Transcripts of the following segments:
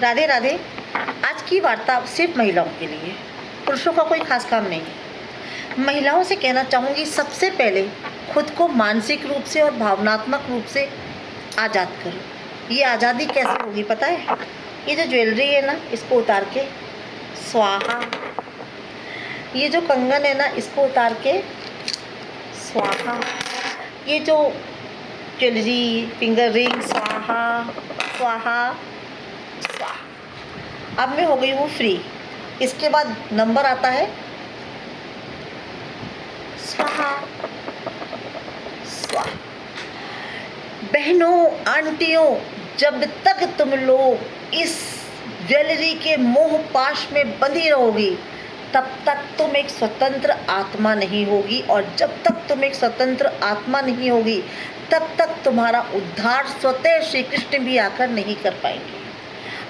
राधे राधे। आज की वार्ता सिर्फ महिलाओं के लिए, पुरुषों का कोई खास काम नहीं है। महिलाओं से कहना चाहूँगी, सबसे पहले खुद को मानसिक रूप से और भावनात्मक रूप से आज़ाद करो। ये आज़ादी कैसे होगी पता है? ये जो ज्वेलरी है ना, इसको उतार के स्वाहा। ये जो कंगन है ना, इसको उतार के स्वाहा। ये जो ज्वेलरी, फिंगर रिंग, स्वाहा स्वाहा स्वाहा। अब मैं हो गई हूँ फ्री। इसके बाद नंबर आता है स्वाहा स्वाहा। बहनों, आंटियों, जब तक तुम लोग इस ज्वेलरी के मोह पाश में बंधी रहोगी, तब तक तुम एक स्वतंत्र आत्मा नहीं होगी। और जब तक तुम एक स्वतंत्र आत्मा नहीं होगी, तब तक तुम्हारा उद्धार स्वतः श्री कृष्ण भी आकर नहीं कर पाएंगे।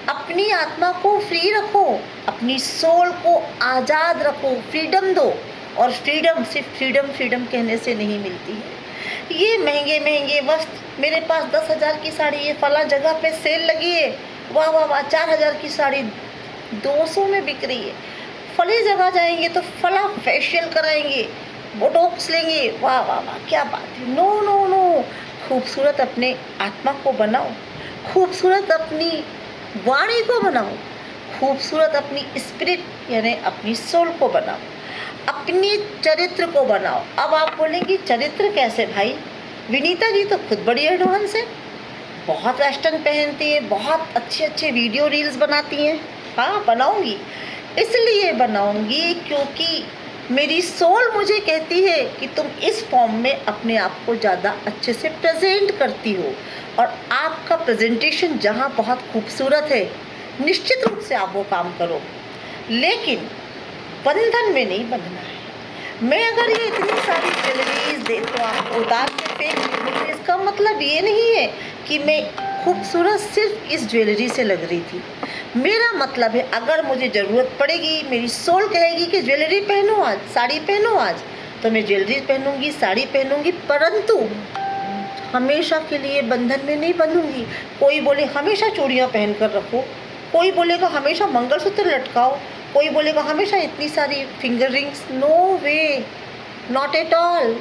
अपनी आत्मा को फ्री रखो, अपनी सोल को आज़ाद रखो, फ्रीडम दो। और फ्रीडम सिर्फ फ्रीडम कहने से नहीं मिलती है। ये महंगे महंगे वस्त्र, मेरे पास 10,000 की साड़ी है, फला जगह पे सेल लगी है, वाह वाह वाह, 4,000 की साड़ी 200 में बिक रही है। फली जगह जाएंगे तो फला फेशियल कराएंगे, बोटॉक्स लेंगे, वाह वाह वाह, क्या बात है। नो नो नो, खूबसूरत अपने आत्मा को बनाओ, खूबसूरत अपनी वाणी को बनाओ, खूबसूरत अपनी स्पिरिट यानी अपनी सोल को बनाओ, अपनी चरित्र को बनाओ। अब आप बोलेंगे चरित्र कैसे भाई? विनीता जी तो खुद बड़ी एडवांस है, बहुत वेस्टर्न पहनती है, बहुत अच्छे अच्छे वीडियो रील्स बनाती हैं। हाँ, बनाऊंगी, इसलिए बनाऊंगी क्योंकि मेरी सोल मुझे कहती है कि तुम इस फॉर्म में अपने आप को ज़्यादा अच्छे से प्रेजेंट करती हो। और आपका प्रेजेंटेशन जहाँ बहुत खूबसूरत है, निश्चित रूप से आप वो काम करो, लेकिन बंधन में नहीं बंधना है। मैं अगर ये इतनी सारी ज्वेलरीज दे तो आप उतार के फेंक दूँ, तो इसका मतलब ये नहीं है कि मैं खूबसूरत सिर्फ इस ज्वेलरी से लग रही थी। मेरा मतलब है, अगर मुझे ज़रूरत पड़ेगी, मेरी सोल कहेगी कि ज्वेलरी पहनो आज, साड़ी पहनो आज, तो मैं ज्वेलरी पहनूंगी, साड़ी पहनूंगी, परंतु हमेशा के लिए बंधन में नहीं बंधूंगी। कोई बोले हमेशा चूड़ियाँ पहन कर रखो, कोई बोलेगा हमेशा मंगलसूत्र लटकाओ, कोई बोलेगा हमेशा इतनी सारी finger rings. No way, not at all.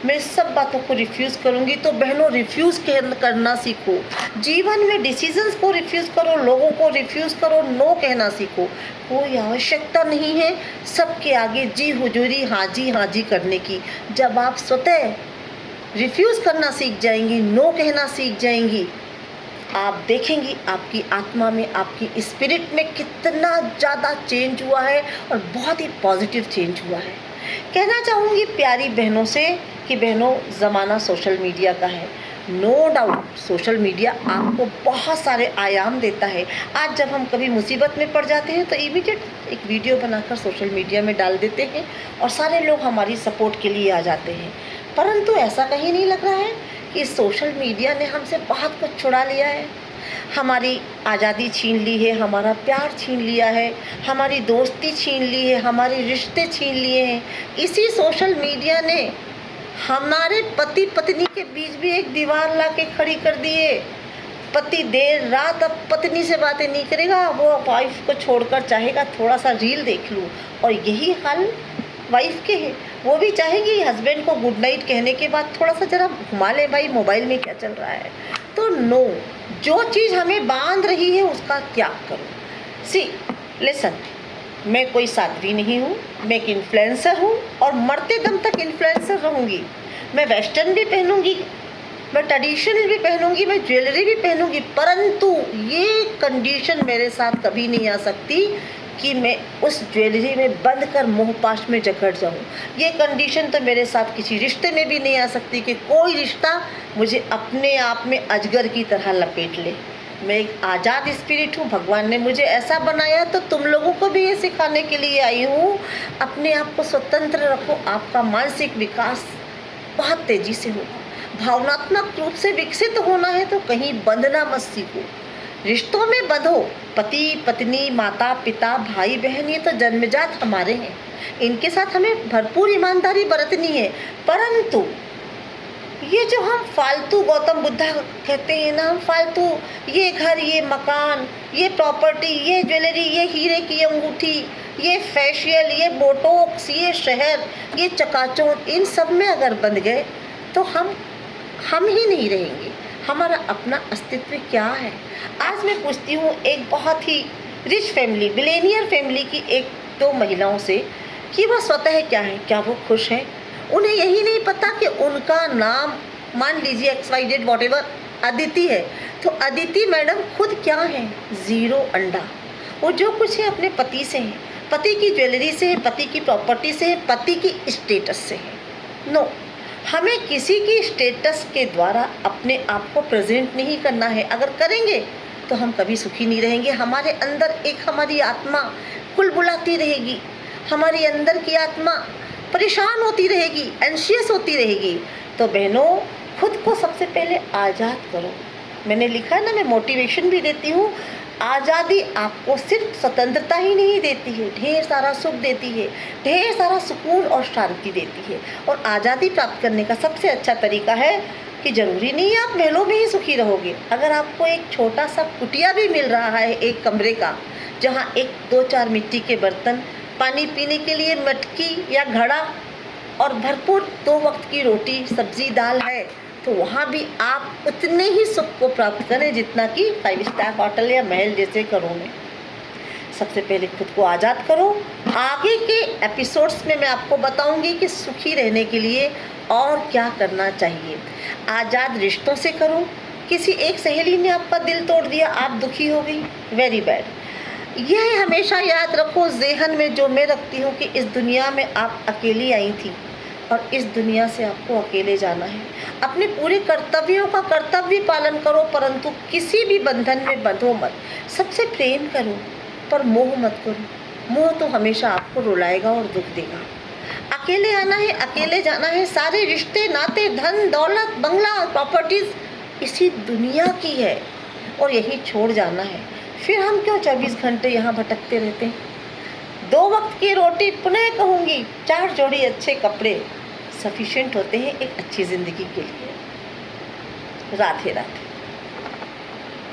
मैं सब बातों को रिफ्यूज़ करूँगी। तो बहनों, रिफ्यूज़ करना सीखो। जीवन में डिसीजंस को रिफ्यूज़ करो, लोगों को रिफ्यूज़ करो, नो कहना सीखो। कोई आवश्यकता नहीं है सबके आगे जी हुजूरी, हाँ जी करने की। जब आप स्वतः रिफ्यूज़ करना सीख जाएंगी, नो कहना सीख जाएंगी, आप देखेंगी आपकी आत्मा में, आपकी स्पिरिट में कितना ज़्यादा चेंज हुआ है और बहुत ही पॉजिटिव चेंज हुआ है। कहना चाहूँगी प्यारी बहनों से कि बहनों, ज़माना सोशल मीडिया का है। नो डाउट सोशल मीडिया आपको बहुत सारे आयाम देता है। आज जब हम कभी मुसीबत में पड़ जाते हैं तो इमीडिएट एक वीडियो बनाकर सोशल मीडिया में डाल देते हैं और सारे लोग हमारी सपोर्ट के लिए आ जाते हैं। परंतु ऐसा कहीं नहीं लग रहा है कि सोशल मीडिया ने हमसे बहुत कुछ छुड़ा लिया है। हमारी आज़ादी छीन ली है, हमारा प्यार छीन लिया है, हमारी दोस्ती छीन ली है, हमारे रिश्ते छीन लिए हैं। इसी सोशल मीडिया ने हमारे पति पत्नी के बीच भी एक दीवार ला के खड़ी कर दी है। पति देर रात अब पत्नी से बातें नहीं करेगा, वो वाइफ को छोड़कर चाहेगा थोड़ा सा रील देख लूँ। और यही हाल वाइफ के है, वो भी चाहेगी हस्बैंड को गुड नाइट कहने के बाद थोड़ा सा ज़रा घुमा ले भाई, मोबाइल में क्या चल रहा है। तो नो, जो चीज़ हमें बांध रही है उसका त्याग करो। सी लिसन, मैं कोई साध्वी नहीं हूँ, मैं एक इन्फ्लुएंसर हूँ और मरते दम तक इन्फ्लुएंसर रहूँगी। मैं वेस्टर्न भी पहनूँगी, मैं ट्रेडिशनल भी पहनूँगी, मैं ज्वेलरी भी पहनूँगी, परंतु ये कंडीशन मेरे साथ कभी नहीं आ सकती कि मैं उस ज्वेलरी में बंद कर मोहपाश में जकड़ जाऊं। ये कंडीशन तो मेरे साथ किसी रिश्ते में भी नहीं आ सकती कि कोई रिश्ता मुझे अपने आप में अजगर की तरह लपेट ले। मैं एक आज़ाद स्पिरिट हूँ, भगवान ने मुझे ऐसा बनाया, तो तुम लोगों को भी ये सिखाने के लिए आई हूँ। अपने आप को स्वतंत्र रखो, आपका मानसिक विकास बहुत तेज़ी से होगा। भावनात्मक रूप से विकसित होना है तो कहीं बंधना मत सीखो, रिश्तों में बंधो। पति पत्नी, माता पिता, भाई बहन, ये तो जन्मजात हमारे हैं, इनके साथ हमें भरपूर ईमानदारी बरतनी है। परंतु ये जो हम फालतू गौतम बुद्धा कहते हैं ना, हम फालतू ये घर, ये मकान, ये प्रॉपर्टी, ये ज्वेलरी, ये हीरे की अंगूठी, ये फेशियल, ये बोटॉक्स, ये शहर, ये चकाचौंध, इन सब में अगर बंध गए तो हम ही नहीं रहेंगे। हमारा अपना अस्तित्व क्या है? आज मैं पूछती हूँ एक बहुत ही रिच फैमिली, बिलियनियर फैमिली की एक दो महिलाओं से कि वह स्वतः क्या है, क्या वो खुश हैं? उन्हें यही नहीं पता कि उनका नाम मान लीजिए XYZ वॉटेवर अदिति है, तो अदिति मैडम खुद क्या है? ज़ीरो अंडा। वो जो कुछ है अपने पति से है, पति की ज्वेलरी से है, पति की प्रॉपर्टी से है, पति की स्टेटस से है। नो, हमें किसी की स्टेटस के द्वारा अपने आप को प्रेजेंट नहीं करना है। अगर करेंगे तो हम कभी सुखी नहीं रहेंगे। हमारे अंदर एक हमारी आत्मा कुलबुलाती रहेगी, हमारी अंदर की आत्मा परेशान होती रहेगी, एंशियस होती रहेगी। तो बहनों, खुद को सबसे पहले आज़ाद करो। मैंने लिखा है ना, मैं मोटिवेशन भी देती हूँ। आज़ादी आपको सिर्फ स्वतंत्रता ही नहीं देती है, ढेर सारा सुख देती है, ढेर सारा सुकून और शांति देती है। और आज़ादी प्राप्त करने का सबसे अच्छा तरीका है कि ज़रूरी नहीं है आप महलों में ही सुखी रहोगे। अगर आपको एक छोटा सा कुटिया भी मिल रहा है, एक कमरे का, जहाँ एक दो चार मिट्टी के बर्तन, पानी पीने के लिए मटकी या घड़ा और भरपूर 2 वक्त की रोटी, सब्जी, दाल है, तो वहाँ भी आप उतने ही सुख को प्राप्त करें जितना कि 5 स्टार होटल या महल जैसे घरों में। सबसे पहले खुद को आज़ाद करो। आगे के एपिसोड्स में मैं आपको बताऊंगी कि सुखी रहने के लिए और क्या करना चाहिए। आज़ाद रिश्तों से करो। किसी एक सहेली ने आपका दिल तोड़ दिया, आप दुखी हो गई, वेरी बैड। यह हमेशा याद रखो ज़हन में, जो मैं रखती हूँ, कि इस दुनिया में आप अकेली आई थी और इस दुनिया से आपको अकेले जाना है। अपने पूरे कर्तव्यों का कर्तव्य पालन करो, परंतु किसी भी बंधन में बंधो मत। सबसे प्रेम करो पर मोह मत करो। मोह तो हमेशा आपको रुलाएगा और दुख देगा। अकेले आना है, अकेले जाना है। सारे रिश्ते, नाते, धन दौलत, बंगला, प्रॉपर्टीज़ इसी दुनिया की है और यही छोड़ जाना है। फिर हम क्यों 24 घंटे यहाँ भटकते रहते हैं? 2 वक्त की रोटी, पुनः कहूँगी 4 जोड़ी अच्छे कपड़े सफिशिएंट होते हैं एक अच्छी ज़िंदगी के लिए। राधे राधे।